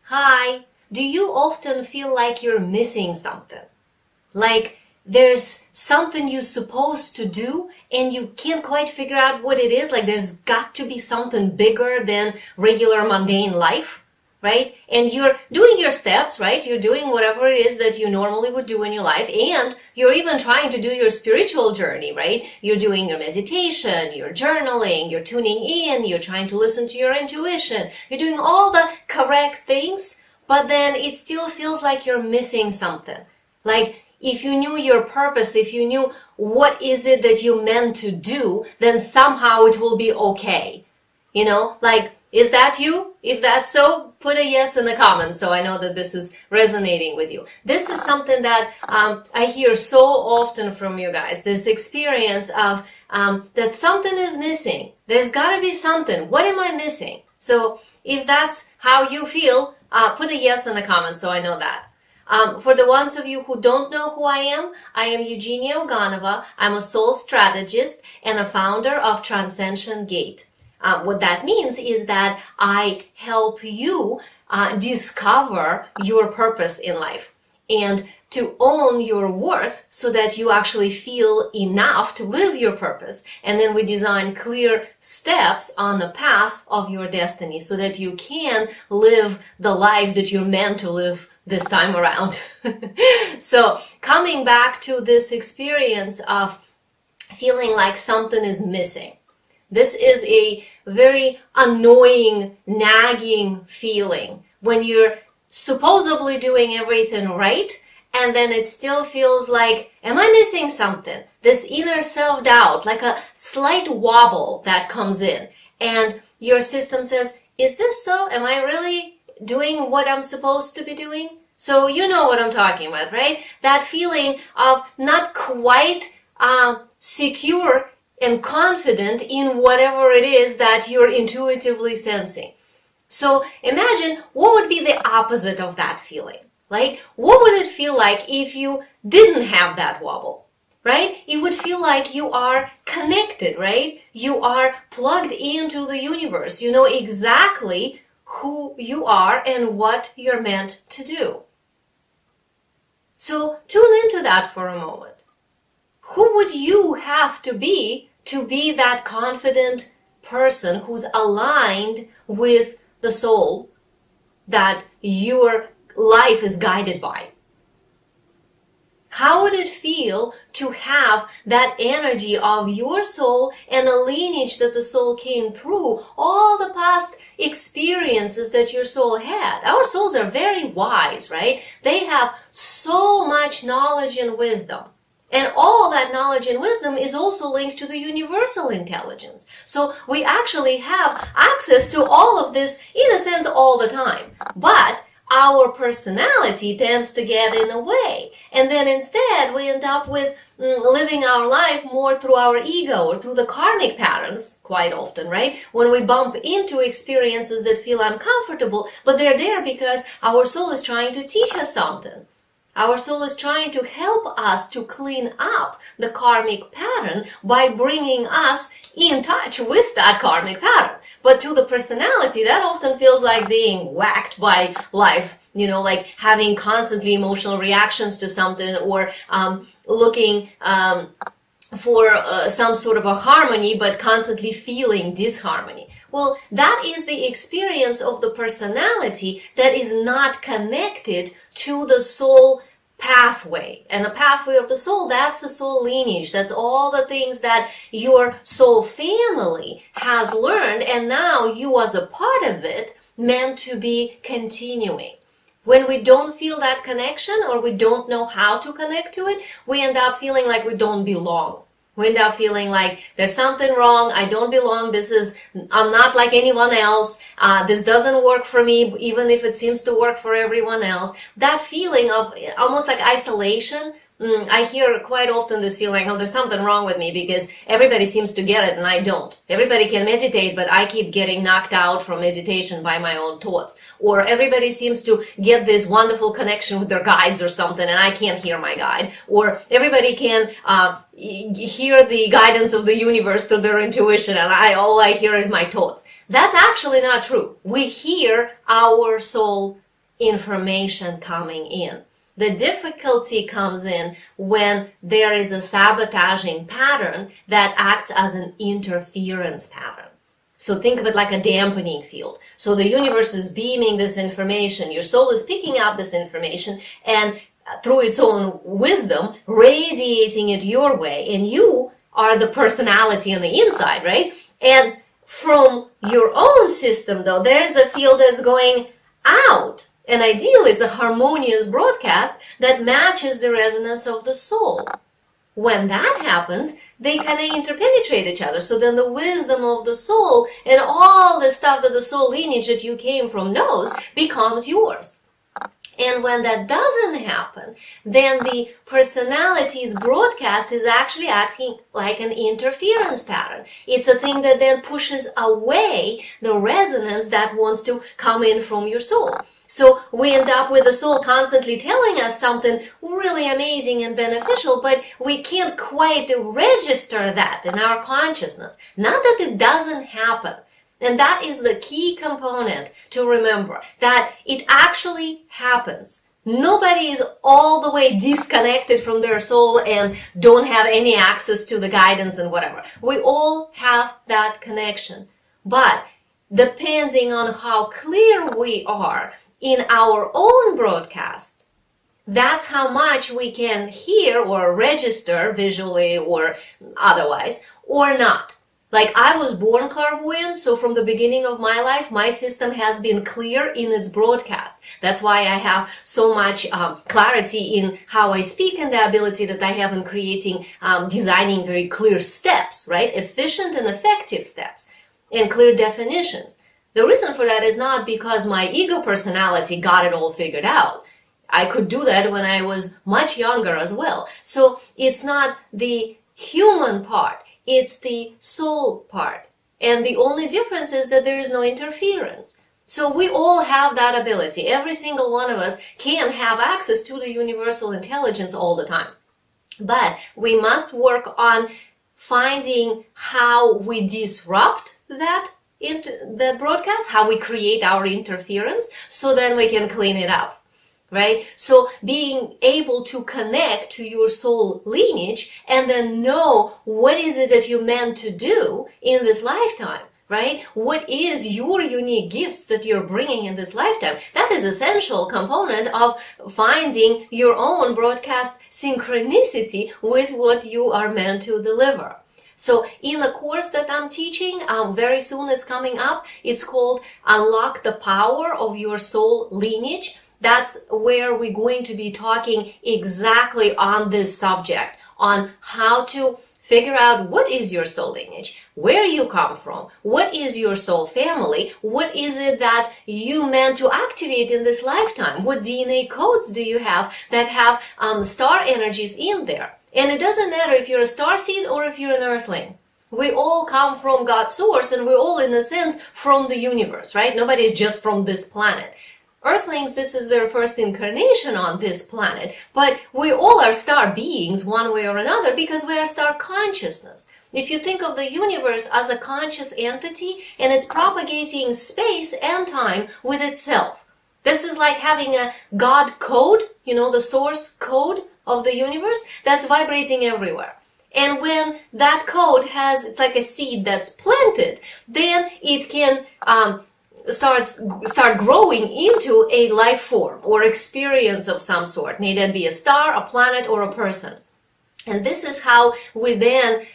Hi, do you often feel like you're missing something? Like there's something you're supposed to do and you can't quite figure out what it is? Like there's got to be something bigger than regular mundane life, right? And you're doing your steps, right? You're doing whatever it is that you normally would do in your life, and you're even trying to do your spiritual journey, right? You're doing your meditation, you're journaling, you're tuning in, you're trying to listen to your intuition, you're doing all the correct things, but then it still feels like you're missing something. Like if you knew your purpose, if you knew what is it that you meant to do, then somehow it will be okay. You know, like, is that you? If that's so, put a yes in the comments so I know that this is resonating with you. This is something that I hear so often from you guys, this experience of that something is missing. There's got to be something. What am I missing? So if that's how you feel, put a yes in the comments so I know that. For the ones of you who don't know who I am Eugenia Oganova. I'm a soul strategist and a founder of Transcension Gate. What that means is that I help you discover your purpose in life and to own your worth so that you actually feel enough to live your purpose. And then we design clear steps on the path of your destiny so that you can live the life that you're meant to live this time around. So coming back to this experience of feeling like something is missing. This is a very annoying, nagging feeling when you're supposedly doing everything right, and then it still feels like, am I missing something? This inner self-doubt, like a slight wobble that comes in, and your system says, is this so? Am I really doing what I'm supposed to be doing? So you know what I'm talking about, right? That feeling of not quite secure and confident in whatever it is that you're intuitively sensing. So imagine what would be the opposite of that feeling. Like, what would it feel like if you didn't have that wobble, right? It would feel like you are connected, right? You are plugged into the universe. You know exactly who you are and what you're meant to do. So tune into that for a moment. Who would you have to be that confident person who's aligned with the soul that your life is guided by? How would it feel to have that energy of your soul and a lineage that the soul came through, all the past experiences that your soul had? Our souls are very wise, right? They have so much knowledge and wisdom. And all that knowledge and wisdom is also linked to the universal intelligence. So we actually have access to all of this, in a sense, all the time. But our personality tends to get in the way. And then instead we end up with living our life more through our ego or through the karmic patterns quite often, right? When we bump into experiences that feel uncomfortable, but they're there because our soul is trying to teach us something. Our soul is trying to help us to clean up the karmic pattern by bringing us in touch with that karmic pattern. But to the personality, that often feels like being whacked by life, you know, like having constantly emotional reactions to something, or looking for some sort of a harmony, but constantly feeling disharmony. Well, that is the experience of the personality that is not connected to the soul pathway. And the pathway of the soul, that's the soul lineage. That's all the things that your soul family has learned, and now you as a part of it meant to be continuing. When we don't feel that connection, or we don't know how to connect to it, we end up feeling like we don't belong. We end up feeling like there's something wrong, I don't belong, I'm not like anyone else, this doesn't work for me, even if it seems to work for everyone else. That feeling of almost like isolation, I hear quite often this feeling, oh, there's something wrong with me because everybody seems to get it and I don't. Everybody can meditate, but I keep getting knocked out from meditation by my own thoughts. Or everybody seems to get this wonderful connection with their guides or something and I can't hear my guide. Or everybody can hear the guidance of the universe through their intuition and all I hear is my thoughts. That's actually not true. We hear our soul information coming in. The difficulty comes in when there is a sabotaging pattern that acts as an interference pattern. So think of it like a dampening field. So the universe is beaming this information, your soul is picking up this information and through its own wisdom, radiating it your way. And you are the personality on the inside, right? And from your own system, though, there's a field that's going out. And ideally, it's a harmonious broadcast that matches the resonance of the soul. When that happens, they kind of interpenetrate each other. So then the wisdom of the soul and all the stuff that the soul lineage that you came from knows becomes yours. And when that doesn't happen, then the personality's broadcast is actually acting like an interference pattern. It's a thing that then pushes away the resonance that wants to come in from your soul. So we end up with the soul constantly telling us something really amazing and beneficial, but we can't quite register that in our consciousness. Not that it doesn't happen. And that is the key component to remember, that it actually happens. Nobody is all the way disconnected from their soul and don't have any access to the guidance and whatever. We all have that connection. But depending on how clear we are in our own broadcast, that's how much we can hear or register visually or otherwise or not. Like, I was born clairvoyant, so from the beginning of my life, my system has been clear in its broadcast. That's why I have so much clarity in how I speak and the ability that I have in creating, designing very clear steps, right? Efficient and effective steps and clear definitions. The reason for that is not because my ego personality got it all figured out. I could do that when I was much younger as well. So it's not the human part. It's the soul part. And the only difference is that there is no interference. So we all have that ability. Every single one of us can have access to the universal intelligence all the time. But we must work on finding how we disrupt that broadcast, how we create our interference, so then we can clean it up. Right? So being able to connect to your soul lineage and then know what is it that you're meant to do in this lifetime, right? What is your unique gifts that you're bringing in this lifetime? That is essential component of finding your own broadcast synchronicity with what you are meant to deliver. So in the course that I'm teaching, very soon it's coming up, it's called Unlock the Power of Your Soul Lineage. That's where we're going to be talking exactly on this subject, on how to figure out what is your soul lineage, where you come from, what is your soul family, what is it that you meant to activate in this lifetime, what DNA codes do you have that have star energies in there. And it doesn't matter if you're a starseed or if you're an earthling. We all come from God's source and we're all, in a sense, from the universe, right? Nobody's just from this planet. Earthlings, this is their first incarnation on this planet, but we all are star beings one way or another because we are star consciousness. If you think of the universe as a conscious entity and it's propagating space and time with itself. This is like having a God code, you know, the source code of the universe that's vibrating everywhere. And when that code it's like a seed that's planted, then it can start growing into a life form or experience of some sort. May that be a star, a planet, or a person. And this is how we then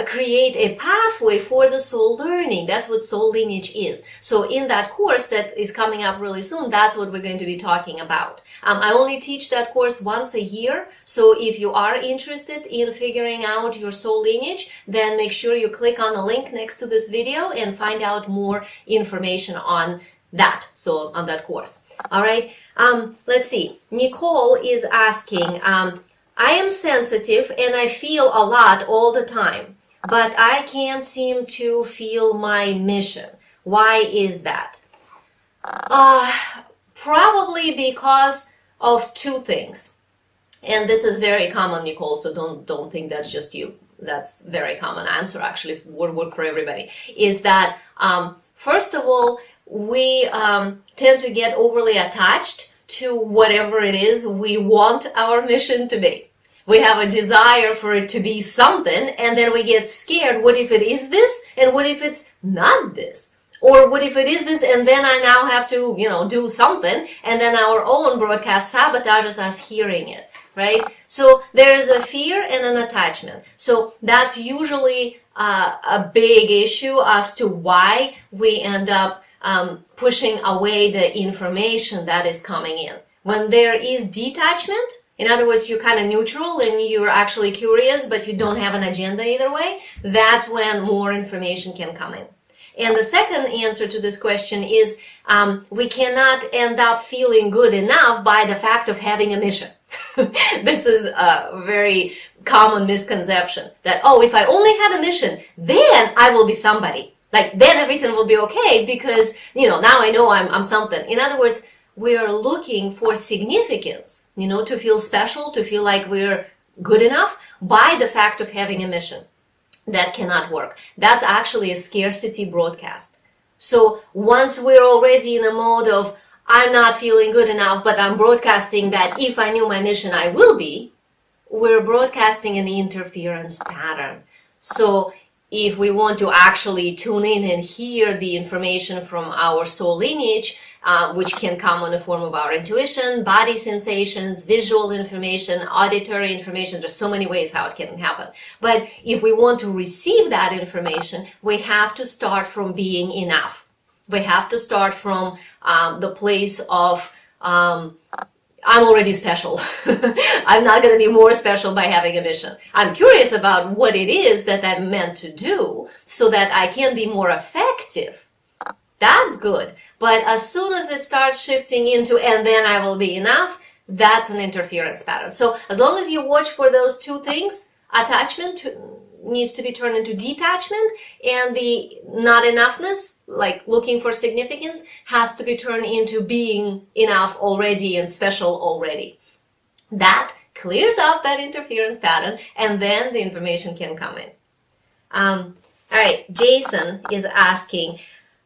create a pathway for the soul learning. That's what soul lineage is. So in that course that is coming up really soon, that's what we're going to be talking about. I only teach that course once a year. So if you are interested in figuring out your soul lineage, then make sure you click on the link next to this video and find out more information on that. So on that course. All right. Let's see. Nicole is asking, I am sensitive and I feel a lot all the time, but I can't seem to feel my mission. Why is that? Probably because of two things. And this is very common, Nicole, so don't think that's just you. That's very common answer, actually, would work for everybody. Is that, first of all, we tend to get overly attached to whatever it is we want our mission to be. We have a desire for it to be something, and then we get scared. What if it is this? And what if it's not this? Or what if it is this, and then I now have to, do something, and then our own broadcast sabotages us hearing it, right? So there is a fear and an attachment. So that's usually a big issue as to why we end up pushing away the information that is coming in. When there is detachment, in other words, you're kind of neutral and you're actually curious, but you don't have an agenda either way, that's when more information can come in. And the second answer to this question is we cannot end up feeling good enough by the fact of having a mission. This is a very common misconception that, if I only had a mission, then I will be somebody. Like, then everything will be okay because, now I know I'm something. In other words, we are looking for significance, to feel special, to feel like we're good enough by the fact of having a mission. That cannot work. That's actually a scarcity broadcast. So once we're already in a mode of, I'm not feeling good enough, but I'm broadcasting that if I knew my mission, I will be, we're broadcasting an interference pattern. So if we want to actually tune in and hear the information from our soul lineage, which can come in the form of our intuition, body sensations, visual information, auditory information, there's so many ways how it can happen. But if we want to receive that information, we have to start from being enough. We have to start from the place of I'm already special. I'm not going to be more special by having a mission. I'm curious about what it is that I'm meant to do so that I can be more effective. That's good. But as soon as it starts shifting into, and then I will be enough, that's an interference pattern. So as long as you watch for those two things, attachment needs to be turned into detachment, and the not enoughness, like looking for significance, has to be turned into being enough already and special already. That clears up that interference pattern, and then the information can come in. All right, Jason is asking,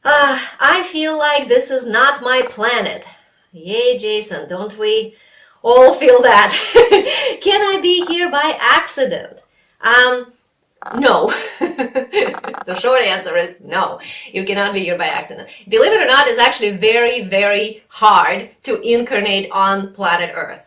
I feel like this is not my planet. Yay, Jason, don't we all feel that? Can I be here by accident? No. The short answer is no. You cannot be here by accident. Believe it or not, it's actually very, very hard to incarnate on planet Earth.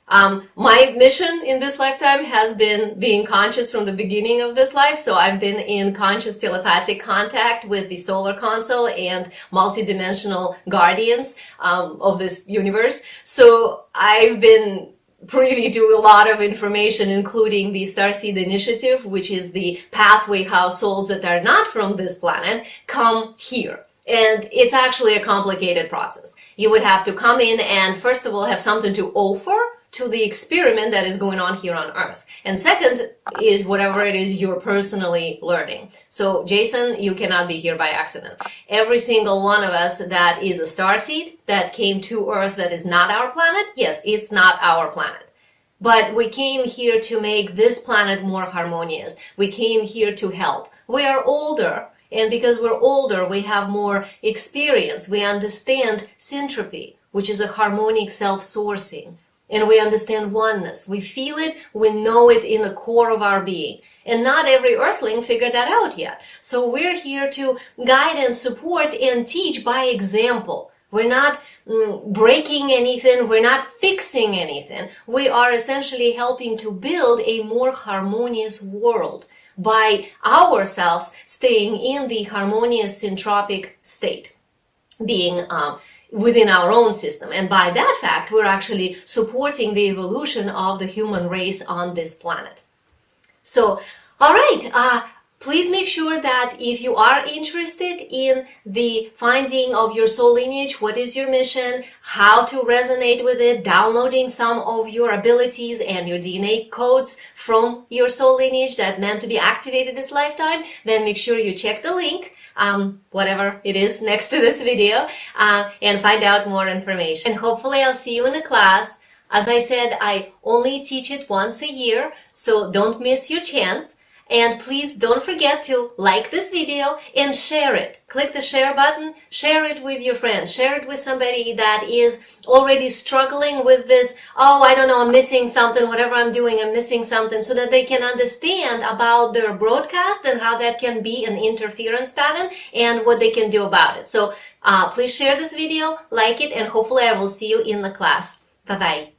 My mission in this lifetime has been being conscious from the beginning of this life. So I've been in conscious telepathic contact with the solar console and multidimensional guardians of this universe. So I've been privy to a lot of information, including the Starseed Initiative, which is the pathway how souls that are not from this planet come here. And it's actually a complicated process. You would have to come in and, first of all, have something to offer to the experiment that is going on here on Earth. And second is whatever it is you're personally learning. So, Jason, you cannot be here by accident. Every single one of us that is a starseed that came to Earth that is not our planet, yes, it's not our planet. But we came here to make this planet more harmonious. We came here to help. We are older, and because we're older, we have more experience. We understand syntropy, which is a harmonic self-sourcing. And we understand oneness. We feel it, we know it in the core of our being. And not every earthling figured that out yet. So we're here to guide and support and teach by example. We're not breaking anything, we're not fixing anything. We are essentially helping to build a more harmonious world by ourselves staying in the harmonious syntropic state, being within our own system. And by that fact, we're actually supporting the evolution of the human race on this planet. So, all right, please make sure that if you are interested in the finding of your soul lineage, what is your mission, how to resonate with it, downloading some of your abilities and your DNA codes from your soul lineage that meant to be activated this lifetime, then make sure you check the link, whatever it is next to this video, and find out more information. And hopefully I'll see you in the class. As I said, I only teach it once a year, so don't miss your chance. And please don't forget to like this video and share it. Click the share button, share it with your friends, share it with somebody that is already struggling with this, oh, I don't know, I'm missing something, whatever I'm doing, I'm missing something, so that they can understand about their broadcast and how that can be an interference pattern and what they can do about it. So please share this video, like it, and hopefully I will see you in the class. Bye-bye.